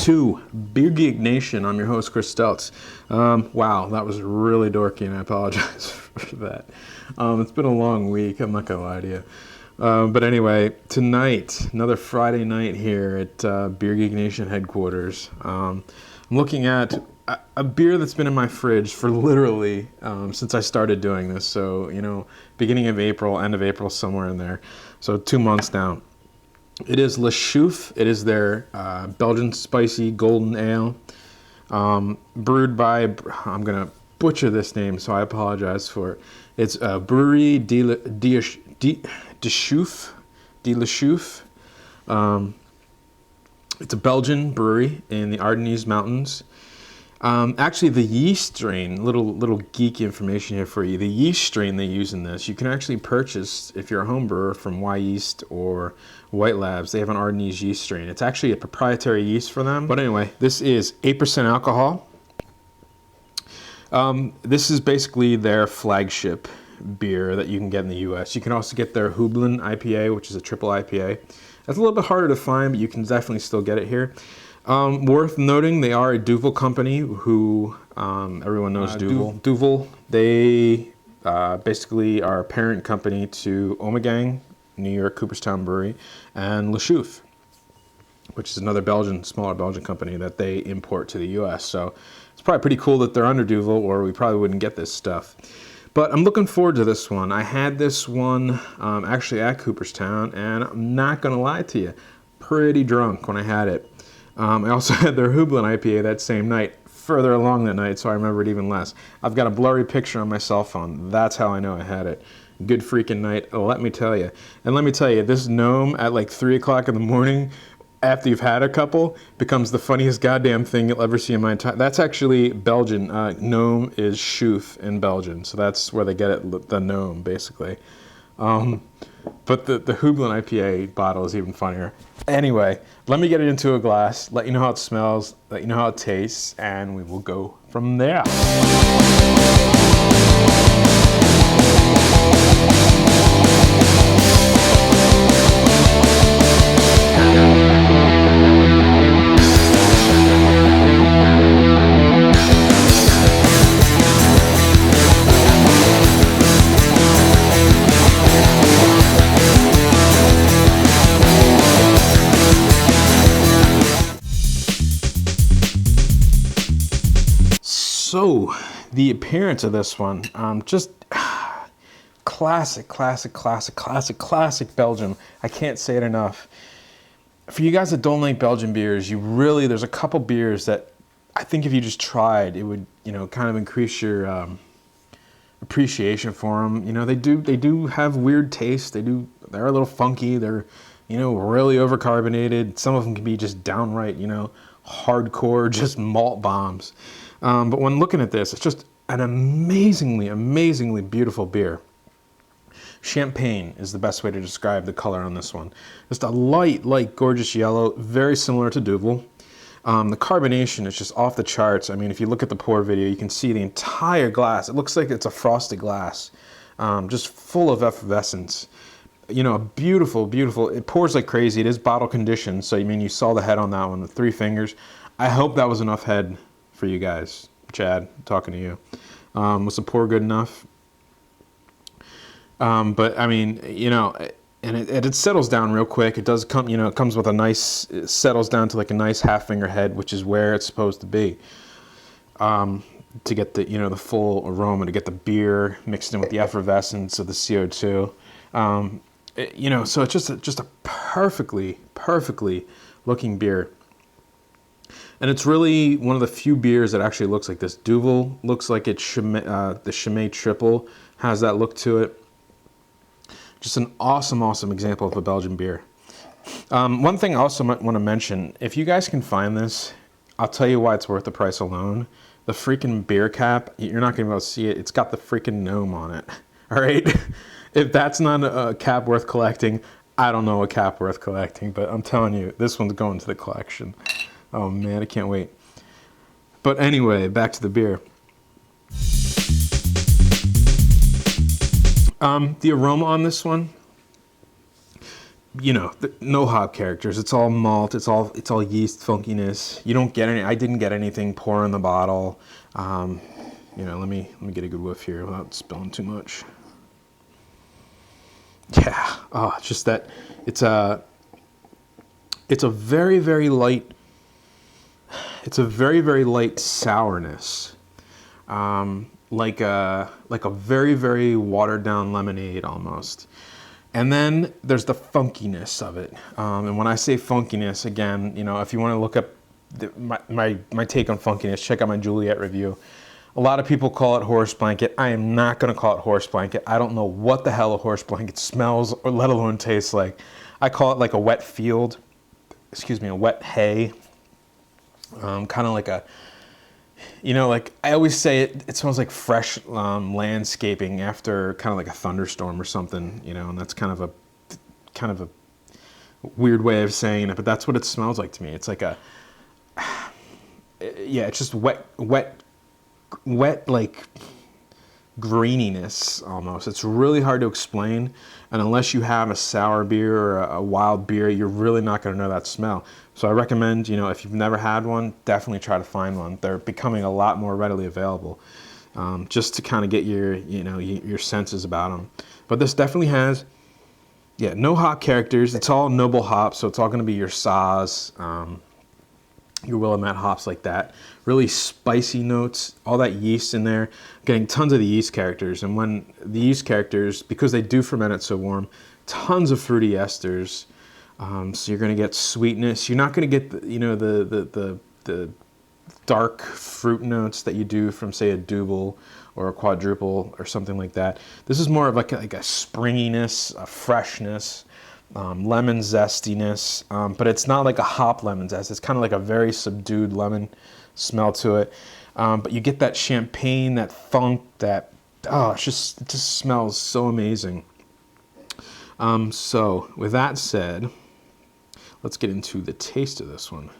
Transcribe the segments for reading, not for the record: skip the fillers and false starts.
to Beer Geek Nation. I'm your host, Chris Stelz. Wow, that was really dorky, and I apologize for that. It's been a long week, I'm not going to lie to you. But anyway, tonight, another Friday night here at Beer Geek Nation headquarters. I'm looking at a beer that's been in my fridge for literally since I started doing this. So, beginning of April, end of April, somewhere in there. So 2 months now. It is Le Chouffe. It is their Belgian spicy golden ale, brewed by, I'm going to butcher this name, so I apologize for it. It's Brewery de Le Chouffe. It's a Belgian brewery in the Ardennes Mountains. Actually, the yeast strain, little geek information here for you. The yeast strain they use in this, you can actually purchase, if you're a home brewer, from Wyeast or White Labs. They have an Ardennes yeast strain. It's actually a proprietary yeast for them. But anyway, this is 8% alcohol. This is basically their flagship beer that you can get in the U.S. You can also get their Hublin IPA, which is a triple IPA. That's a little bit harder to find, but you can definitely still get it here. Worth noting, they are a Duvel company who, everyone knows Duvel. Duvel, they basically are a parent company to Ommegang, New York Cooperstown Brewery, and Le Chouffe, which is another smaller Belgian company that they import to the U.S. So it's probably pretty cool that they're under Duvel, or we probably wouldn't get this stuff. But I'm looking forward to this one. I had this one actually at Cooperstown, and I'm not going to lie to you, pretty drunk when I had it. I also had their Hublin IPA that same night, further along that night, so I remember it even less. I've got a blurry picture on my cell phone. That's how I know I had it. Good freaking night, let me tell you. And let me tell you, this gnome at like 3 o'clock in the morning, after you've had a couple, becomes the funniest goddamn thing you'll ever see in my entire... That's actually Belgian. Gnome is Chouffe in Belgian, so that's where they get it, the gnome, basically. But the Hublin IPA bottle is even funnier. Anyway, let me get it into a glass, let you know how it smells, let you know how it tastes, and we will go from there. So, the appearance of this one, just classic Belgium. I can't say it enough. For you guys that don't like Belgian beers, there's a couple beers that I think if you just tried, it would, kind of increase your appreciation for them. They do have weird taste. They're a little funky. They're, really overcarbonated. Some of them can be just downright, hardcore, just malt bombs. But when looking at this, it's just an amazingly beautiful beer. Champagne is the best way to describe the color on this one. Just a light, gorgeous yellow, very similar to Duvel. The carbonation is just off the charts. I mean, if you look at the pour video, you can see the entire glass. It looks like it's a frosted glass, just full of effervescence. Beautiful. It pours like crazy. It is bottle conditioned, so you saw the head on that one, the 3 fingers. I hope that was enough head for you guys. Chad, talking to you. Was the pour good enough? But I mean, and it settles down real quick. It does come, it comes with it settles down to like a nice half finger head, which is where it's supposed to be. To get the, the full aroma, to get the beer mixed in with the effervescence of the CO2. So it's just a perfectly looking beer. And it's really one of the few beers that actually looks like this. Duvel looks like it's the Chimay Triple has that look to it. Just an awesome example of a Belgian beer. One thing I also might want to mention, if you guys can find this, I'll tell you why it's worth the price alone. The freaking beer cap, you're not going to be able to see it. It's got the freaking gnome on it. All right? If that's not a cap worth collecting, I don't know a cap worth collecting. But I'm telling you, this one's going to the collection. Oh man, I can't wait. But anyway, back to the beer. The aroma on this one no hop characters. It's all malt. It's all yeast funkiness. You don't get any. I didn't get anything pour in the bottle. Let me get a good whiff here without spilling too much. Yeah. Oh, it's just that it's a very, very light. It's a very, very light sourness. Like a very, very watered down lemonade almost. And then there's the funkiness of it. And when I say funkiness, again, if you want to look up my take on funkiness, check out my Juliet review. A lot of people call it horse blanket. I am not going to call it horse blanket. I don't know what the hell a horse blanket smells or let alone tastes like. I call it like a wet field. A wet hay. Kind of like like I always say it smells like fresh landscaping after kind of like a thunderstorm or something, and that's kind of a weird way of saying it, but that's what it smells like to me. It's like it's just wet, like greeniness almost. It's really hard to explain, and unless you have a sour beer or a wild beer, you're really not going to know that smell. So I recommend, if you've never had one, definitely try to find one. They're becoming a lot more readily available, just to kind of get your senses about them. But this definitely has, no hop characters. It's all noble hops, so it's all going to be your Saaz, your Willamette hops like that. Really spicy notes, all that yeast in there. Getting tons of the yeast characters, and when the yeast characters, because they do ferment it so warm, tons of fruity esters. So you're going to get sweetness. You're not going to get the dark fruit notes that you do from, say, a double or a quadruple or something like that. This is more of like a springiness, a freshness, lemon zestiness, but it's not like a hop lemon zest. It's kind of like a very subdued lemon smell to it. But you get that champagne, that funk, it just smells so amazing. So with that said, let's get into the taste of this one.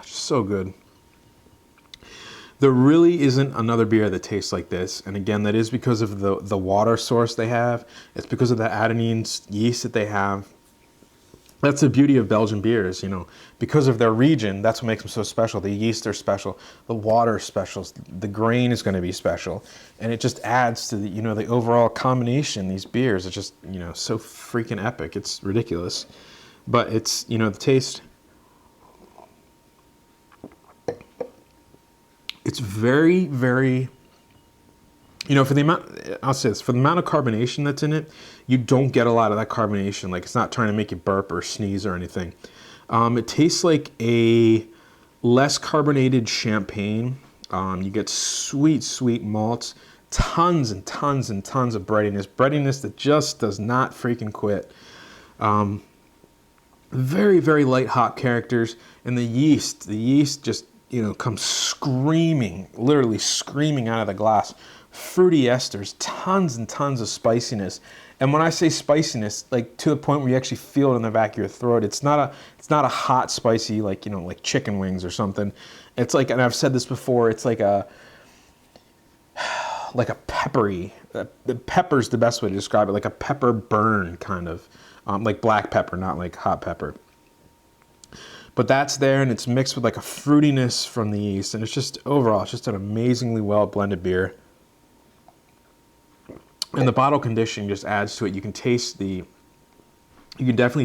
Just so good. There really isn't another beer that tastes like this. And again, that is because of the water source they have. It's because of the adenine yeast that they have. That's the beauty of Belgian beers, because of their region. That's what makes them so special. The yeast are special, the water is special, the grain is going to be special, and it just adds to the the overall combination. These beers are just so freaking epic. It's ridiculous, but it's the taste. It's very, very. For the amount, I'll say this, for the amount of carbonation that's in it, you don't get a lot of that carbonation. Like, it's not trying to make you burp or sneeze or anything. It tastes like a less carbonated champagne. You get sweet, sweet malts, tons and tons and tons of breadiness that just does not freaking quit. Very, very light hop characters, and the yeast just, comes screaming, literally screaming out of the glass. Fruity esters, tons and tons of spiciness. And when I say spiciness, like to the point where you actually feel it in the back of your throat, it's not a hot spicy like chicken wings or something. It's like, and I've said this before, it's like a peppery. The pepper's the best way to describe it, like a pepper burn kind of, like black pepper, not like hot pepper. But that's there, and it's mixed with like a fruitiness from the yeast, and it's just overall, it's just an amazingly well blended beer. And the bottle conditioning just adds to it. You can definitely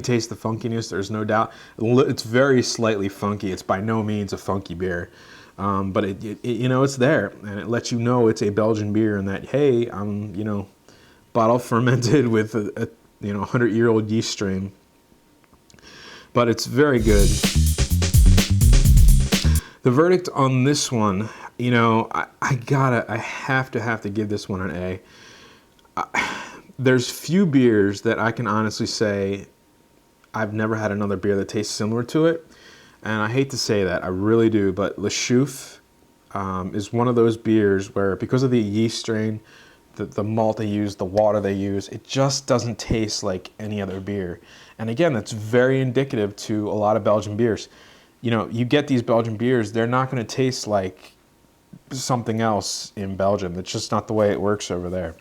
taste the funkiness. There's no doubt. It's very slightly funky. It's by no means a funky beer, but it's there, and it lets you know it's a Belgian beer, and that hey, I'm bottle fermented with a 100-year-old yeast strain. But it's very good. The verdict on this one, I have to give this one an A. There's few beers that I can honestly say I've never had another beer that tastes similar to it, and I hate to say that, I really do, but Le Chouffe is one of those beers where, because of the yeast strain, the malt they use, the water they use, it just doesn't taste like any other beer. And again, that's very indicative to a lot of Belgian beers. You get these Belgian beers, they're not going to taste like something else in Belgium. It's just not the way it works over there.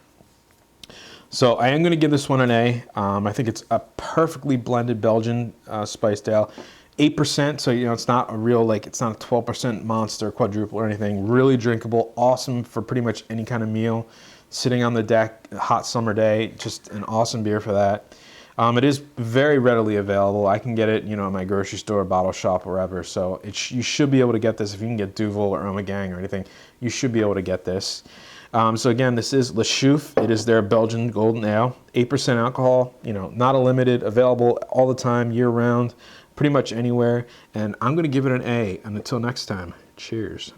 So I am going to give this one an A. I think it's a perfectly blended Belgian spiced ale. 8%, so it's not a real, it's not a 12% monster, quadruple or anything. Really drinkable, awesome for pretty much any kind of meal. Sitting on the deck, a hot summer day, just an awesome beer for that. It is very readily available. I can get it, at my grocery store, bottle shop, wherever. So you should be able to get this. If you can get Duvel or Ommegang or anything, you should be able to get this. So again, this is Le Chouffe. It is their Belgian golden ale. 8% alcohol, not a limited, available all the time, year round, pretty much anywhere. And I'm going to give it an A. And until next time, cheers.